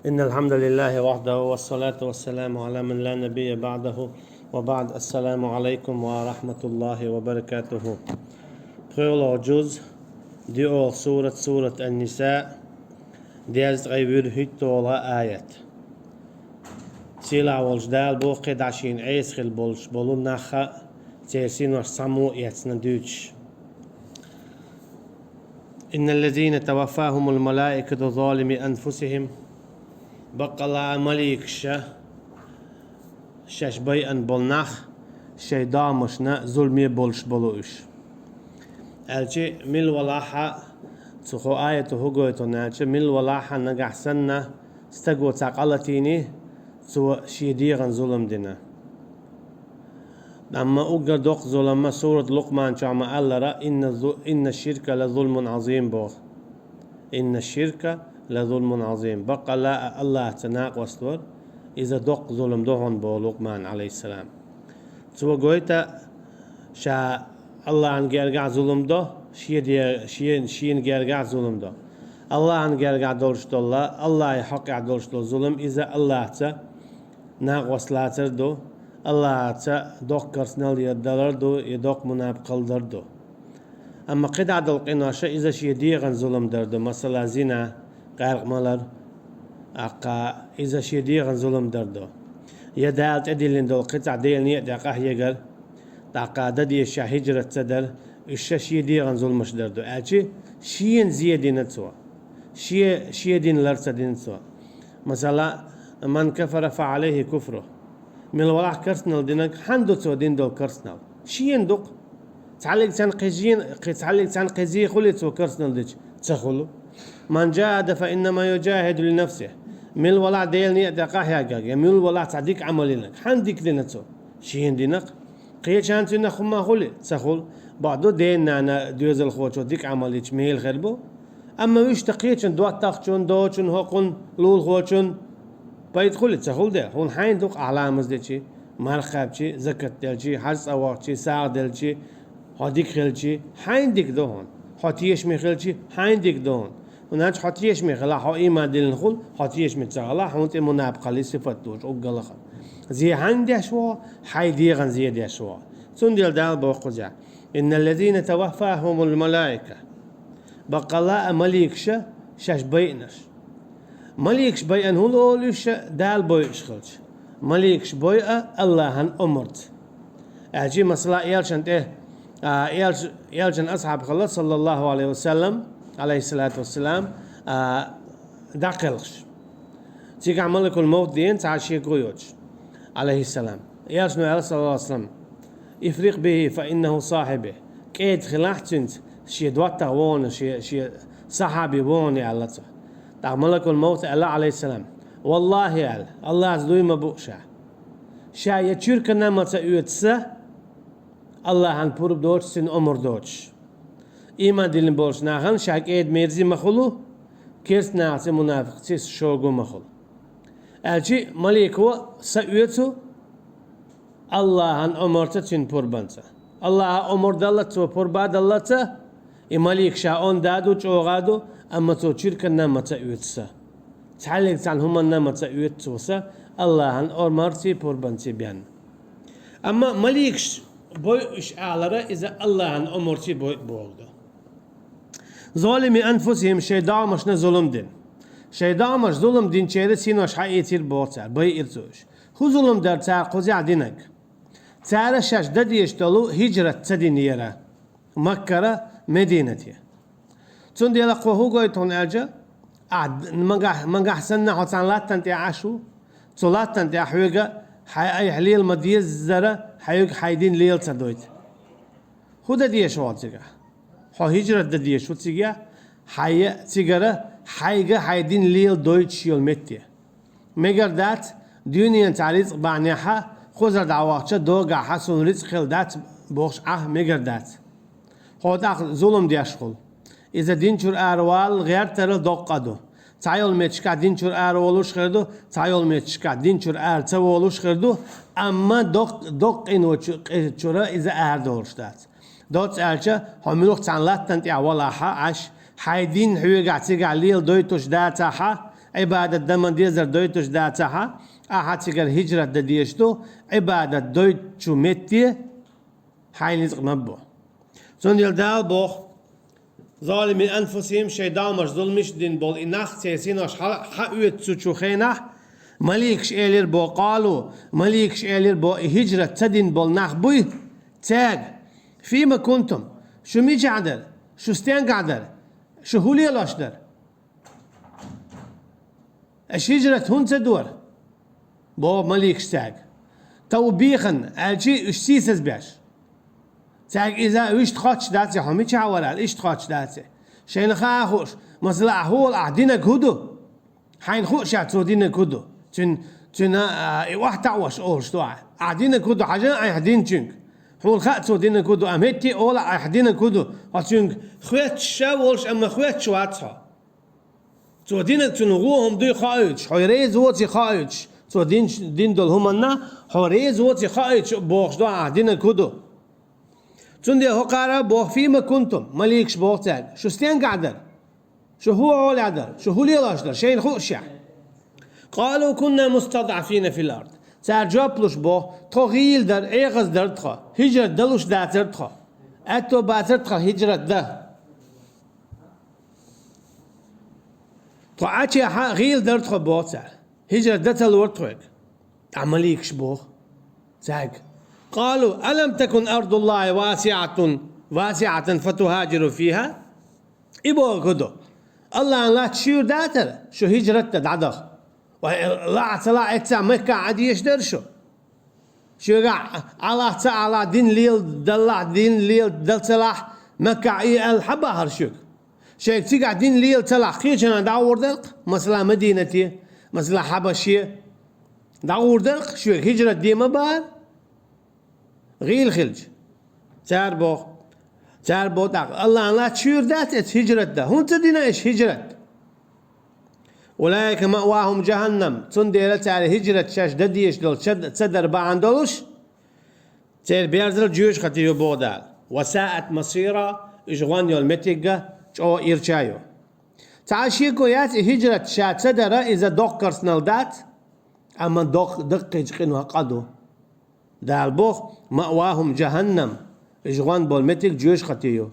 إن الحمد لله وحده والصلاة والسلام على من لا نبي بعده وبعد السلام عليكم ورحمة الله وبركاته. خير جزء دي سورة النساء ديز غير هيتولا آيات سيلا والجدال بو قد عشين عيس خل بولش بولو نخا تيسين وشسامو يتسندوش. إن الذين توفاهم الملائكة ظالمي أنفسهم بقلا مليك شاش بيئن بولنخ شي دامشنا ظلمي بولش بولوش الجي مل ولاحا تخو آية هقويتو نالجي مل ولاحا نقحسنا استقوى تاقلتيني سوى شيديغن ظلم دينا أما أقر دوق ظلم سورة لقمان شعما ألرا إن الشرك لظلم عظيم بوغ إن الشرك لظلم عظيم بقى لا الله تناق وستور إذا دق ظلم دهون بو لقمان عليه السلام سوى قويتا شا الله عن قرقع ظلم ده شين قرقع ظلم ده الله عن قرقع دولش الله يحقع دولش ظلم إذا الله تناق وصلاتر دو الله دق كرسنال يدلر دو يدق مناب قلدر دو أما قد عدل قناشة إذا شيديغن ظلم دردو مثلا زنا قارق مالر أقا إذا شيديغن ظلم دردو يدال تدلين دول قطع ديل نية دقاه يقر دقا ددي شا هجرة تدر إشا شيديغن ظلمش دردو أجي شين زيادين تسوا شيدين لرسا دين تسوا مثلا من كفر فعليه كفره من الولاح كرسنال دينك حندو تسوا دين دول كرسنال شين دوق تعلق تان قزي خلت وكرسنال ديش تخلو من جاهد فإنما يجاهد لنفسه مل ولا ديلني دقاه يا مل ولا تعديك عملينك حندك دينتو شين دينك قيل شانتنا خما خلي تخل بعدو ديننا أنا دوز الخوتو ديك عمليش ميل خربو أما ويش تقيتشن دوات تاخشون دوتشن هقون لول خوتشن بايد خلي تخل ده هون حين دوق علامز ديشي مرخبشي زكت دلشي حرس أواقشي ساعة دلشي هاديك خلشي حين ديك دهون حتيش مخلشي حين ديك دهون وناج حتيش مخلا حو إيمان دين خل حتيش متشغلا حونت مناب قلي صفات دوش أوجلا خل زي عندي شوا حيدي غن زيادة شوا سندل دال بوقجع إن الذين توفاهم الملائكة بقلا مليكش شاش بينش مليكش بيئن هو لولش دال بويش خلش مليكش بويئة الله هن أمرت أجي مثلا يالشنت يالجن أصحاب خلص صلى الله عليه وسلم عليه الصلاة والسلام داقلش تيجي ملك الموت دين تعشي قيوج عليه السلام يالجن صلى الله عليه وسلم يفرق به فإنه صاحبه كيد خلاحتنت شي دوات وون شي صحابي وون على تاع ملك الموت الله عليه السلام والله يا الله عزوي مبوشا شا يتشرك نمت يتسه الله عن بورب دوتش سن عمر دوتش إيمان دلين بولش ناخن شاك إيد ميرزي مخلو كيس ناس منافق تيس شوغو مخل أجي مليك هو سأيتو الله عن عمر تتشن بوربانتا الله عمر دلت بورباد الله تا مليك شاون دادو جوغادو أما تو شركة نما تأيتسا تعلق عن هم نما تأيتسا الله عن عمرتي بوربانتي بيان أما مليكش بويش أعلى إذا الله عن أمرتي بولده ظالمي أنفسهم شيدا مش ظلم دين شيدا مش ظلم دين شيء سينوش حقيقي بوتر بيرتوش هو ظلم در تار قزع دينك تار شاش دديش تلو هجرة تدينيرة مكة مدينتي تون ديلا قوه قويتون أجا مجح سنة حتى لا تنتي عاشو لا تنتي حوجة حي حليل مديز زرا حيدين ليل تدويت هو دديش واتجا هو هجرة دديش واتجا حي تجارة حيدين ليل دويتش يوم متى مگر دات دنيا تعريض بعنيها خزر دعواتش دوغا حسون رزق خل دات بوش مگر دات هو داخل ظلم ديشخل إذا دينشور أروال غير ترى دقادو تعال متشكا دينشور أرولوش خردو تعال متشكا دينشور تولوش خردو أما دق إنه شورا إذا أردولش دات دوت أرجع هملوك تعال لا تنتي أولا عش حيدين حوجع تيجع ليل دويتوش داتها عبادة دمان ديزر دويتوش داتها أحد سيقر هجرة ديشتو عبادة دويتشو متي حين نزق مبو سون يل دال بوخ ظالم من أنفسهم شيطان مش ظلمش دين بول إناخ تيسينوش حقويت سوچو خيناح مليكش إلير بو قالوا مليكش إلير بو هجرة تدين بول ناخ بوي تاج فيما كنتم شو ميجي عدل شو ستين قعدر شو هولي الاشدر اش هجرة هون تدور بو مليكش تاج تو بيخن الشي اش سيسز بيش تاج اذا ايش تخاتش داتي حمي تشاور ايش تخاتش داتي شين خاخوش مثلا هو قاعدين كودو حين خوش تودين كودو تن واحد تعوش اول شتوع قاعدين كودو حاجه قاعدين تشنك هو الخاتو دين كودو امهتي اولا قاعدين كودو وتشنك خوات شاولش اما خوات شواتها تودين تنغوهم دي خايج حيريز وتي خايج تودين دين دول همنا حيريز وتي خايج بوخش دو قاعدين كودو تندي هو قارا بوخ فيما كنتم مليكش بوخ تاج شو ستين قعدر شو هو عول عدل شو هو ليلاشدر شين خوشع قالوا كنا مستضعفين في الارض تار جابلوش بو تغيل در ايغز در تخا هجرة دلوش داتر تخا اتو باتر تخا هجرة ده تو عاتي غيل در تخا بو تار هجرة ده تلور تخوك عمليكش بو تاج قالوا ألم تكن أرض الله واسعة فتهاجروا فيها إبو كدو الله لا تشير داتر شو هجرة تدعدخ ولا تلا إتسا مكة عادي يشدرشو شو الله تعالى دين ليل دلع دين ليل دل تلاح مكة إيه الحبة هرشوك شيء تيجي دين ليل تلاح كيش أنا داور دلق مثلا مدينتي مثلا حبشية داور دلق شو هجرة دي مبار غيل خلج تاربو الله لا تشير دات هجرة ده هون تدينا إيش هجرة أولئك مأواهم جهنم تندير تعالى هجرة شاش دديش دول تصدر باعندولش تير بيرزل جيوش خطيو بودال وساءت مصيرة إجوان يول متيجا جو إيرشايو تعاشيكو ياتي هجرة شات صدر إذا دوكر سنالدات أما دق يجقنوا قدو دال بوخ مأواهم جهنم إجوان بول متيك جيوش خطيو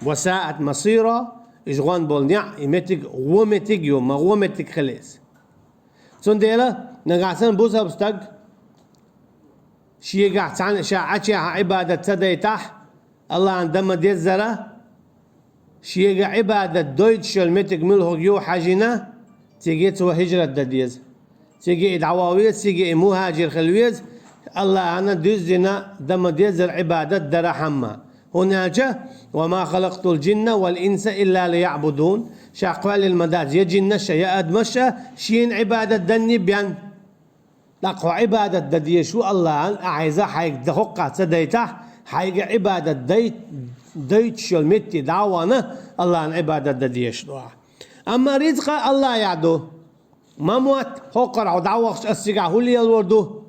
وساءت مصيرة إجوان بول نيع يمتيك ومتيك يوم ما ومتيك خليس تنديلا نقاسن بوسا بستق شي قاعد شاعتي عبادة تديتح الله عندما ديزرة شي عبادة دويتش المتيك ملهو يو حاجنا تيجي تو هجرة دديز تيجي دعواويز تيجي مهاجر خلويز الله أنا دزنا دم ديزر عبادة درحمة هناك وما خلقت الجن والإنس إلا ليعبدون شاقوال المداز يجن شيء أدمشة شين عبادة دني بيان لقوا عبادة دديشو الله أعيزة حيك دهقة سديته حيك عبادة ديت شو المتي دعوانا الله عن عبادة دديش أما رزق الله يعدو ما موت هقر ودعوخش السقع هو اللي الوردو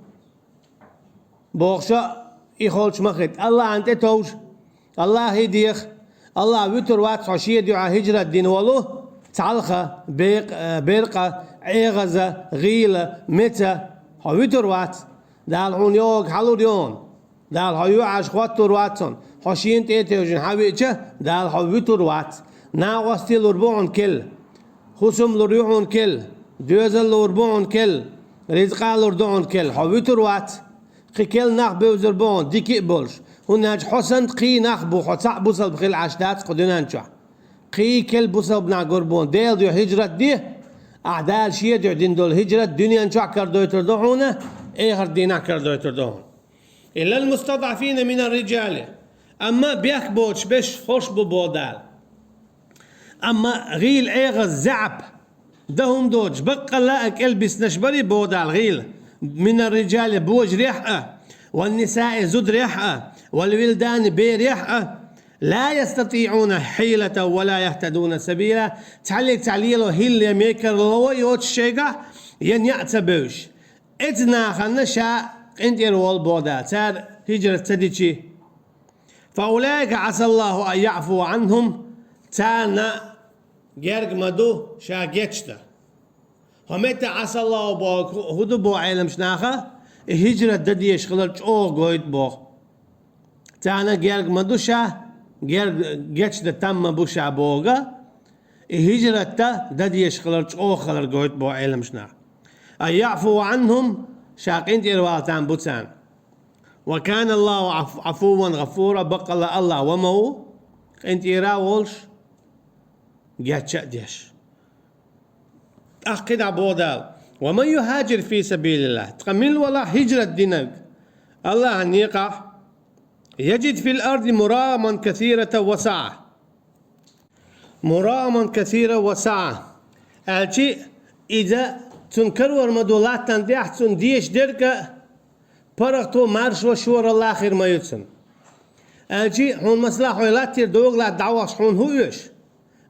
بوخشا يخولش مخد الله أنت توش الله هديخ الله وتر وات عشية دعاء هجرة دين ولو تعلقة برقة عيغزة غيلة متى وتر وات دال هون يوغ حلوريون دال هيو عش خواتر واتون حشين تيتوجن حبيتشه دال وتر وات ناقصتي لربعون كل خصم لريعون كل دوزل لربعون كل رزقا لردعون كل وتر وات قيل ناخ بوزربون ديكي بولش هناك حسن قي ناخ بو حصع بوصل بخيل عشدات قدنانشا قي كل بوصل بنا قربون ديل ديو هجرة دي أعدال شيء ديو دين دول هجرة دنيا نشع كردو يتردوهونه إيه هردينا كردو يتردوهون إلا المستضعفين من الرجال أما بيك بوش بش خوش ببودال أما غيل إيه الزعب دهم دوج بقى لاك البس نشبري بودال غيل من الرجال بوج ريحة والنساء زد ريحة والولدان بريحة لا يستطيعون حيلة ولا يهتدون سبيلا تعليق تعليله هيل يميكر لو يوت شيغا ين يعتبوش اتنا خنشا انت يرول بودا تار هجرة تديشي فأولئك عسى الله أن يعفو عنهم تانا جرق مدو شا جيتشتا همت عسى الله باك هدو بو عالم شناخه هجرة دديش خلال او قويت بو تانا جيرك مدوشا جيرك جيتش دا تم بوشا بوغا هجرة تا دديش خلال او خلال قويت بو عالم شناخ أي يعفو عنهم شاقين تيروالتان بوتان وكان الله عفوا غفورا بقى الله ومو انت يراولش جاتش ديش أخذ عبودال ومن يهاجر في سبيل الله تقمل ولا هجرة دينك الله أن يقع يجد في الأرض مراما كثيرة وسعة مراما كثيرة وسعة الشيء إذا تنكر ورمدولات تنديح تنديش دركة برغتو مارش وشور الله خير ما يتسن الشيء هون مصلحة لا تير دوغ لا دعوة هون هو يش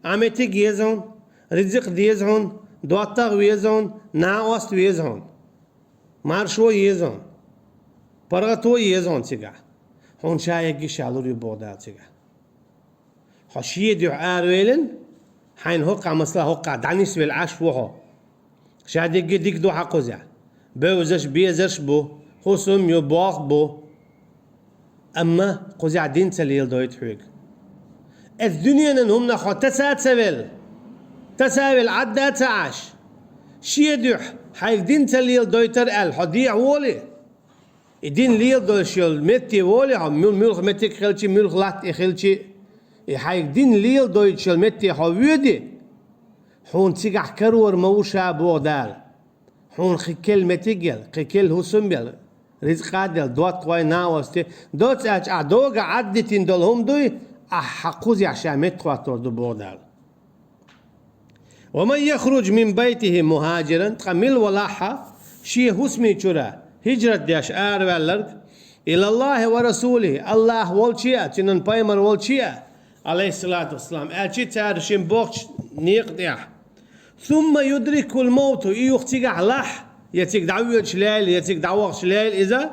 عمتك يزون رزق ديزون دواتاغ ويزون ناوست ويزون مارشو يزون برغتو يزون تيغا هون شايق شالوري بودا تيغا حشيه دو عارويلن حين هوقع مصلحة هوقع دانيس بالعش وهو شادق ديك دو حقوزع بوزش بيزش بو خصم يباق بو اما قوزع دين تليل دويت حويق الدنيا نهم نخو تساويل عدة تعاش شيدوح حيك دين تليل دويتر حضيع وولي الدين ليل دويشيل متي وولي ملخ متي خلشي ملخ لات خلشي حيك دين ليل دويشيل متي حويدي حون تيقع كرور موشا بودال حون خيكل متيجل خيكل هسمبل رزق عدل دوت قوي ناوستي دوت دوغا عدتين دولهم دوي حقوزي عشان متقواتور دو بودال ومن يخرج من بيته مهاجرا تقمل ولاحة شي هسمي شرا هجرة ديش والرك إلى الله ورسوله الله والشيء تنن بايمر والشيء عليه الصلاة والسلام أشي تعرشين بوخش نيقدح ثم يدرك الموت يختيق لح يتيك دعوة شلال يتيك دعوة شلال إذا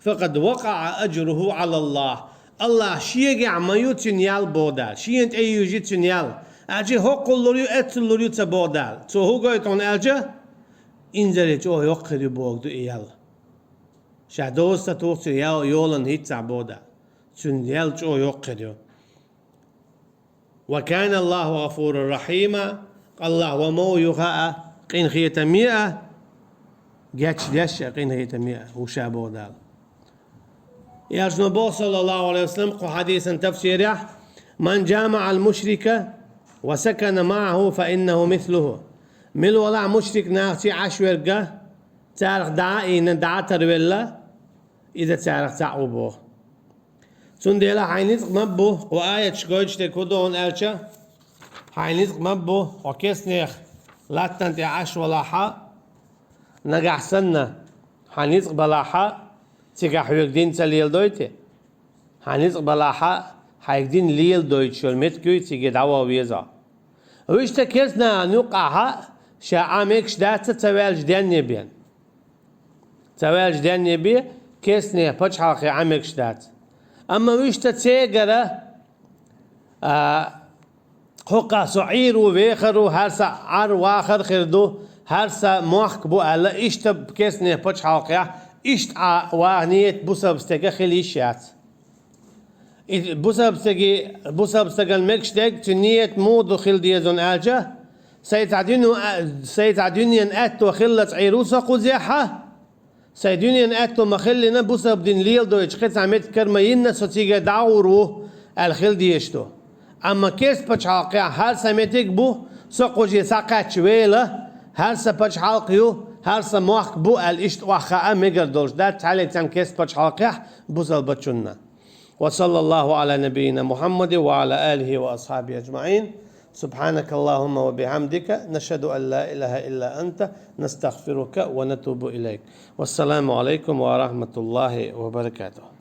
فقد وقع أجره على الله شيء ما يتنيال بودال شيء أنت أي يجي تنيال أجي هو كلوريو أتلوريو تبودال تو هو قايت عن أجا إنزلت أو يقري بوجدو إيال شادوستا توقت يولن هيت تعبودا تنيال أو يقريو وكان الله غفور رحيما الله ومو يخاء قين خيتا مئة جاتش ديش قين خيتا مئة وشابودال يا جنبو صلى الله عليه وسلم قو حديثا تفسيره من جامع المشرك وسكن معه فإنه مثله مل ولا مشرك ناختي عشورقة تعرف دعائين دعاتر ولا إذا تعرف تعوبه تنديلا حينيتق مبو وآية شكويش تكودون ألشا حينيتق مبو وكيسنيخ لا تنتي عش ولا حا نقع سنة حينيتق بلا حا تيقع حيوك دين تليل دويتي حينيتق بلا حا حيقدين ليل دويت شو المتكوي تيجي دعوة ويزا ويش تكيسنا نوقعها شاعمك شدات توالج دين بين توالج دين بي كيسنا بتش حلقي عمك شدات أما ويش تتسيقرة حقا سعير وبيخر وهرسا عر واخر خردو هرسا موخك بو ألا إيش بكيسنا بتش حلقي إيش واهنيت بوسا بستيقى خليشيات بوسابستغ المكشتك تنية مو دخل ديزون آجا سيتعدين أتو خلت عيروسا قزيحة سيدين أتو مخلنا بوساب دين ليل دويش خيط عميت كرمينا ستيجا داورو الخل ديشتو أما كيس بچ حلقيا هر سميتك بو سقوجي ساقات شويلة هر سبچ حلقيو هر سموحك بو الاشت واخا ميگر دولش دا تعالي تم كيس بچ حلقيا بوسال بچونا وصلى الله على نبينا محمد وعلى آله وأصحابه أجمعين سبحانك اللهم وبحمدك نشهد أن لا إله إلا أنت نستغفرك ونتوب إليك والسلام عليكم ورحمة الله وبركاته